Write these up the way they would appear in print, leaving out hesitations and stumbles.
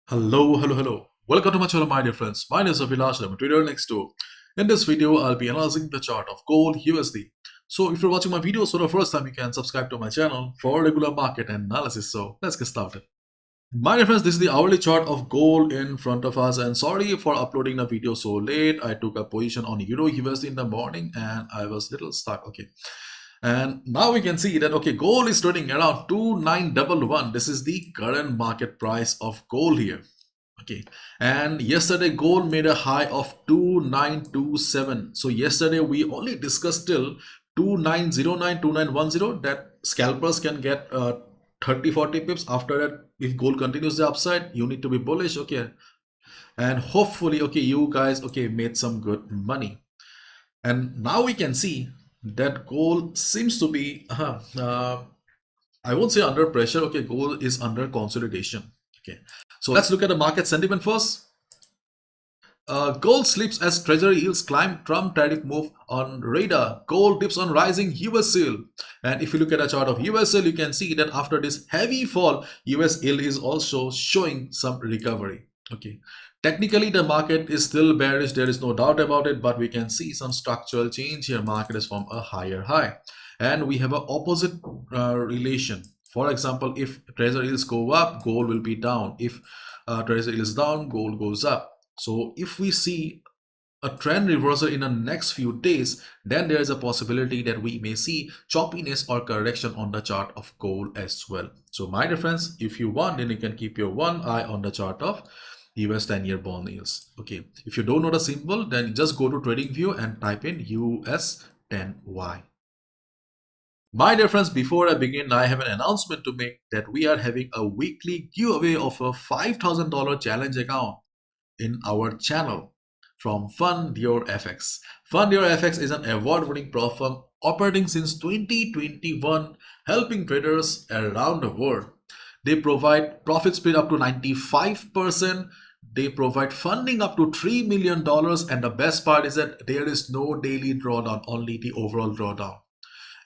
Hello. Welcome to my channel, my dear friends. My name is Abhilash. I'm a trader next door. In this video, I'll be analyzing the chart of gold USD. So if you're watching my videos for the first time, you can subscribe to my channel for regular market analysis. So let's get started. My dear friends, this is the hourly chart of gold in front of us. And sorry for uploading the video so late. I took a position on Euro USD in the morning and I was a little stuck. Okay. And now we can see that, okay, gold is trading around 2911. This is the current market price of gold here. Okay, and yesterday gold made a high of 2927. So yesterday we only discussed till 2909, 2910 that scalpers can get 30-40 pips. After that, if gold continues the upside, you need to be bullish. Okay, and hopefully, okay, you guys, okay, made some good money. And now we can see that gold seems to be I won't say under pressure. Okay, gold is under consolidation. Okay, so let's look at the market sentiment first. Gold slips as treasury yields climb Trump tariff move on radar. Gold dips on rising US yield. And if you look at a chart of US yield, you can see that after this heavy fall, US yield is also showing some recovery. Okay. Technically, the market is still bearish. There is no doubt about it, but we can see some structural change here. Market is from a higher high. And we have an opposite relation. For example, if treasury yields go up, gold will be down. If treasury yields down, gold goes up. So if we see a trend reversal in the next few days, then there is a possibility that we may see choppiness or correction on the chart of gold as well. So my dear friends, if you want, then you can keep your one eye on the chart of US 10-year bond yields. Okay, if you don't know the symbol, then just go to TradingView and type in US 10Y. My dear friends, before I begin, I have an announcement to make that we are having a weekly giveaway of a $5,000 challenge account in our channel from Fund Your FX. Fund Your FX is an award-winning prop firm operating since 2021, helping traders around the world. They provide profit split up to 95%. They provide funding up to $3 million. And the best part is that there is no daily drawdown, only the overall drawdown.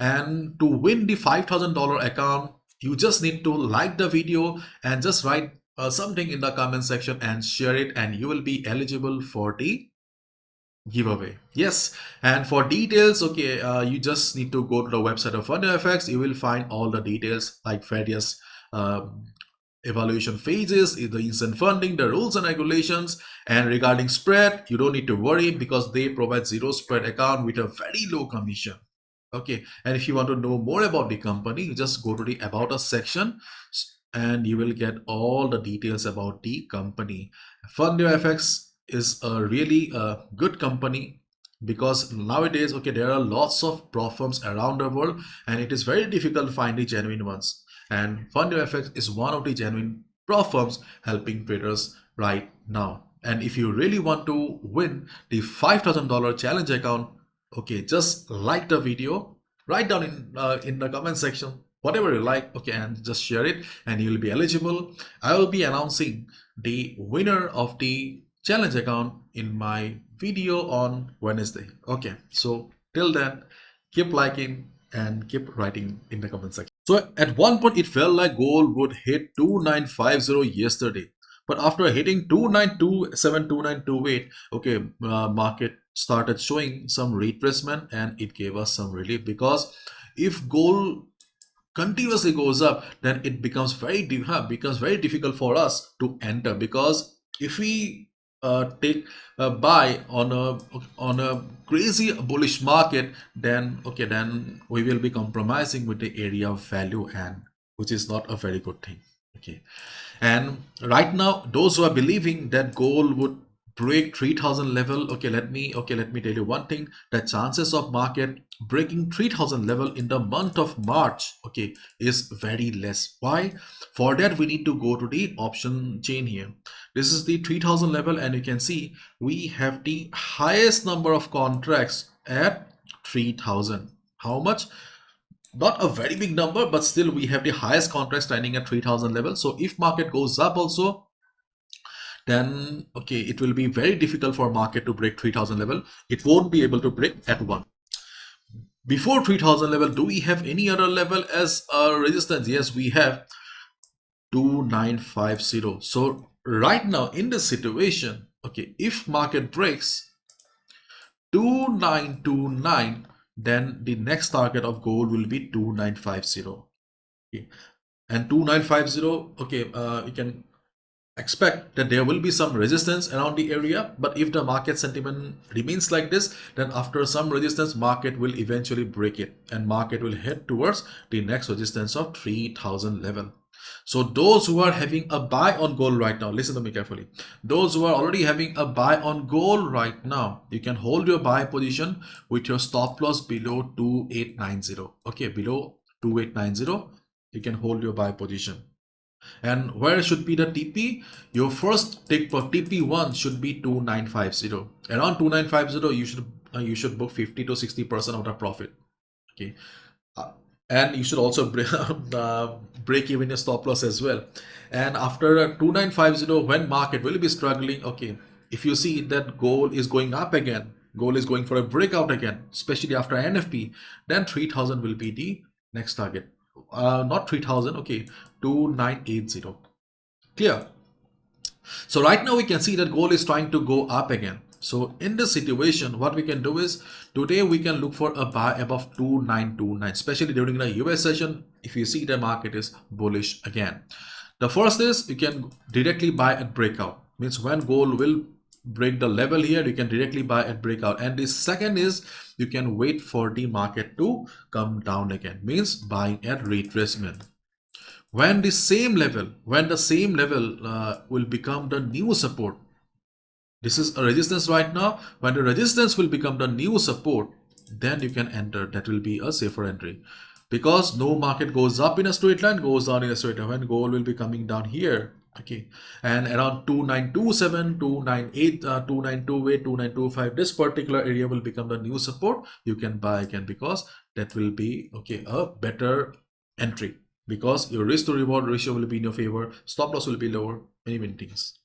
And to win the $5,000 account, you just need to like the video and just write something in the comment section and share it, and you will be eligible for the giveaway. Yes, and for details, okay, you just need to go to the website of Fund Your FX. You will find all the details like various evaluation phases, the instant funding, the rules and regulations. And regarding spread, you don't need to worry because they provide zero spread account with a very low commission. Okay, and if you want to know more about the company, you just go to the About Us section and you will get all the details about the company. Fund Your FX is a really good company because nowadays, okay, there are lots of prop firms around the world and it is very difficult to find the genuine ones. And Fund Your FX is one of the genuine prop firms helping traders right now. And if you really want to win the $5,000 challenge account, okay, just like the video, write down in the comment section whatever you like, okay, and just share it and you will be eligible. I will be announcing the winner of the challenge account in my video on Wednesday. Okay, so till then, keep liking and keep writing in the comment section. So at one point it felt like gold would hit 2950 yesterday, but after hitting 2927, 2928, okay, market started showing some retracement and it gave us some relief, because if gold continuously goes up, then it becomes very difficult for us to enter, because if we take a buy on a crazy bullish market, then okay, then we will be compromising with the area of value, and which is not a very good thing. Okay, and right now those who are believing that gold would break 3000 level, okay, let me tell you one thing: the chances of market breaking 3000 level in the month of March, okay, is very less. Why? For that we need to go to the option chain here. This is the 3000 level, and you can see we have the highest number of contracts at 3000. How much? Not a very big number, but still we have the highest contract standing at 3000 level. So if market goes up also, then okay, it will be very difficult for market to break 3000 level. It won't be able to break at one. Before 3000 level, do we have any other level as a resistance? Yes, we have 2950. So right now in this situation, okay, if market breaks 2929, then the next target of gold will be 2950. Okay. And 2950, okay, you can expect that there will be some resistance around the area, but if the market sentiment remains like this, then after some resistance, market will eventually break it and market will head towards the next resistance of 3000 level. So those who are having a buy on gold right now, listen to me carefully. Those who are already having a buy on gold right now, you can hold your buy position with your stop loss below 2890. Okay, below 2890, you can hold your buy position. And where should be the TP? Your first take for TP1 should be 2950. Around 2950, you should book 50 to 60% of the profit. Okay. And you should also break even your stop loss as well. And after 2950, when market will be struggling, okay, if you see that gold is going up again, gold is going for a breakout again, especially after NFP, then 3000 will be the next target. Not 3000, okay, 2980. Clear? So right now we can see that gold is trying to go up again. So in this situation, what we can do is today we can look for a buy above 2929, especially during the US session. If you see the market is bullish again, the first is you can directly buy at breakout. Means when gold will break the level here, you can directly buy at breakout. And the second is you can wait for the market to come down again. Means buying at retracement. When the same level will become the new support. This is a resistance right now. When the resistance will become the new support, then you can enter. That will be a safer entry, because no market goes up in a straight line, goes down in a straight line. When gold will be coming down here, okay, and around 2927, 298, 2928, 2925, this particular area will become the new support. You can buy again, because that will be, okay, a better entry, because your risk to reward ratio will be in your favor, stop loss will be lower, many things.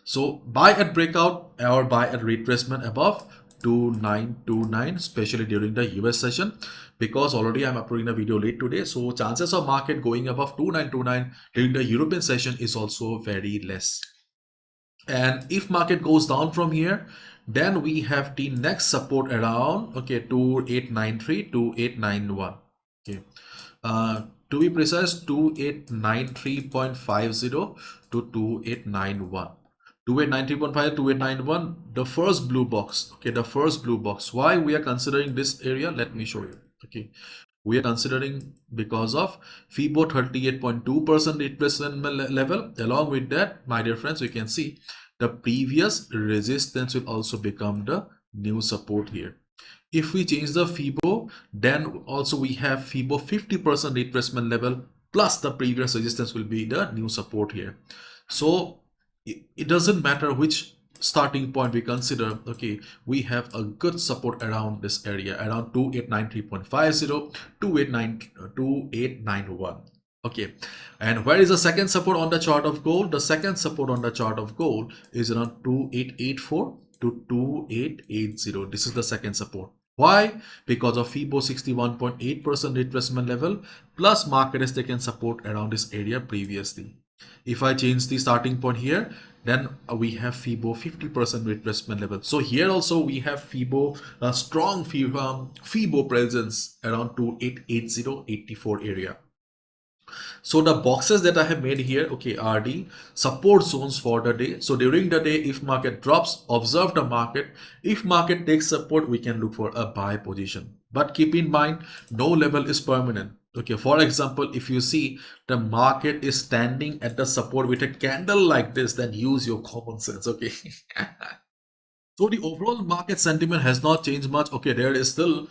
So buy at breakout or buy at retracement above 2929, especially during the US session, because already I'm uploading a video late today. So chances of market going above 2929 during the European session is also very less. And if market goes down from here, then we have the next support around, okay, 2893, 2891. Okay. To be precise, 2893.50 to 2891. 2893.5, 2891, the first blue box. Okay, the first blue box. Why we are considering this area? Let me show you. Okay, we are considering because of FIBO 38.2% retracement level. Along with that, my dear friends, you can see the previous resistance will also become the new support here. If we change the FIBO, then also we have FIBO 50% retracement level plus the previous resistance will be the new support here. So it doesn't matter which starting point we consider. Okay, we have a good support around this area, around 2893.50, 2891. Okay, and where is the second support on the chart of gold? The second support on the chart of gold is around 2884 to 2880. This is the second support. Why? Because of FIBO 61.8% retracement level plus market has taken support around this area previously. If I change the starting point here, then we have FIBO 50% retracement level. So here also we have FIBO, strong FIBO presence around 2880-84 area. So the boxes that I have made here, okay, are the support zones for the day. So during the day, if market drops, observe the market. If market takes support, we can look for a buy position. But keep in mind, no level is permanent. Okay, for example, if you see the market is standing at the support with a candle like this, then use your common sense. Okay. So the overall market sentiment has not changed much. Okay, there is still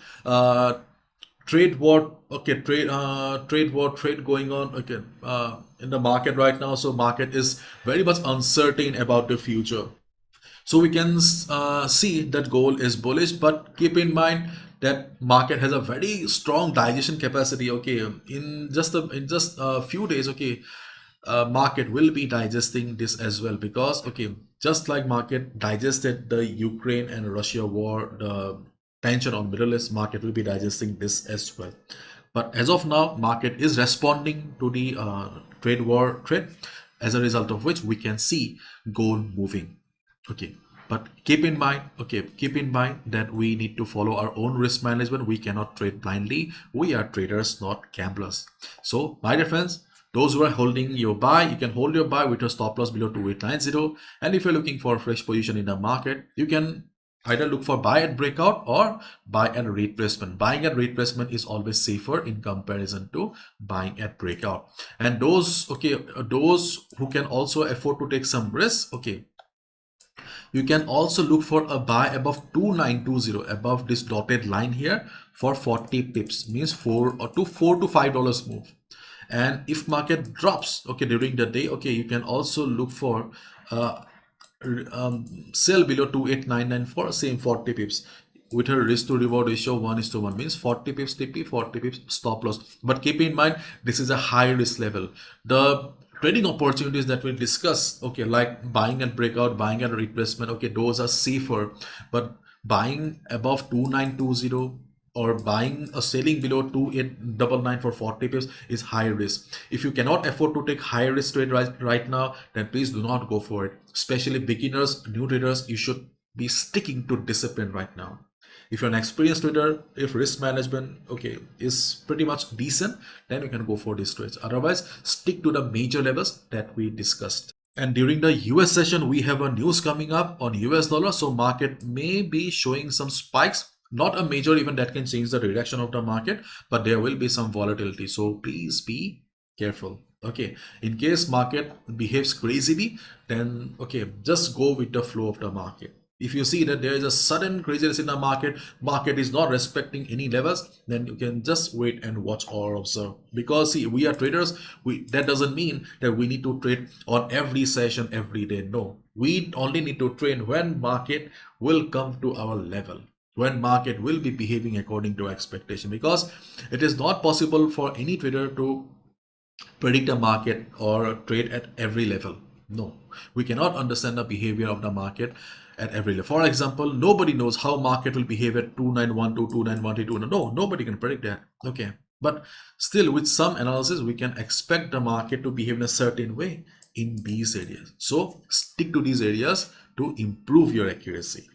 trade war, okay, trade going on, okay, in the market right now. So market is very much uncertain about the future. So we can see that gold is bullish, but keep in mind that market has a very strong digestion capacity. Okay, in just a few days, okay, market will be digesting this as well, because okay, just like market digested the Ukraine and Russia war, the tension on Middle East, market will be digesting this as well. But as of now, market is responding to the trade war. as a result of which we can see gold moving. Okay, but keep in mind, that we need to follow our own risk management. We cannot trade blindly. We are traders, not gamblers. So my dear friends, those who are holding your buy, you can hold your buy with a stop loss below 2890. And if you're looking for a fresh position in the market, you can either look for buy at breakout or buy at retracement. Buying at retracement is always safer in comparison to buying at breakout. And those, those who can also afford to take some risk, you can also look for a buy above 2920, above this dotted line here, for 40 pips, means $4 to $5 move. And if market drops during the day, you can also look for sell below 2899 for same 40 pips with a risk to reward ratio 1:1, means 40 pips TP, 40 pips stop loss. But keep in mind, this is a high risk level. The trading opportunities that we discuss, like buying at breakout, buying at retracement, those are safer. But buying above 2920 or buying or selling below 2899 for 40 pips is high risk. If you cannot afford to take high risk trade right now, then please do not go for it. Especially beginners, new traders, you should be sticking to discipline right now. If you're an experienced trader, if risk management is pretty much decent, then you can go for these trades. Otherwise, stick to the major levels that we discussed. And during the US session, we have a news coming up on US dollar, so market may be showing some spikes. Not a major event that can change the direction of the market, but there will be some volatility, so please be careful. In case market behaves crazily, then just go with the flow of the market. If you see that there is a sudden craziness in the market is not respecting any levels, then you can just wait and watch or observe. Because see, we are traders, that doesn't mean that we need to trade on every session every day. No, we only need to trade when market will come to our level, when market will be behaving according to expectation. Because it is not possible for any trader to predict a market or trade at every level. No, we cannot understand the behavior of the market at every level. For example, nobody knows how market will behave at 2912, 2912. No, nobody can predict that. But still, with some analysis, we can expect the market to behave in a certain way in these areas. So stick to these areas to improve your accuracy.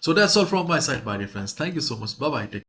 So that's all from my side, my dear friends. Thank you so much. Bye bye.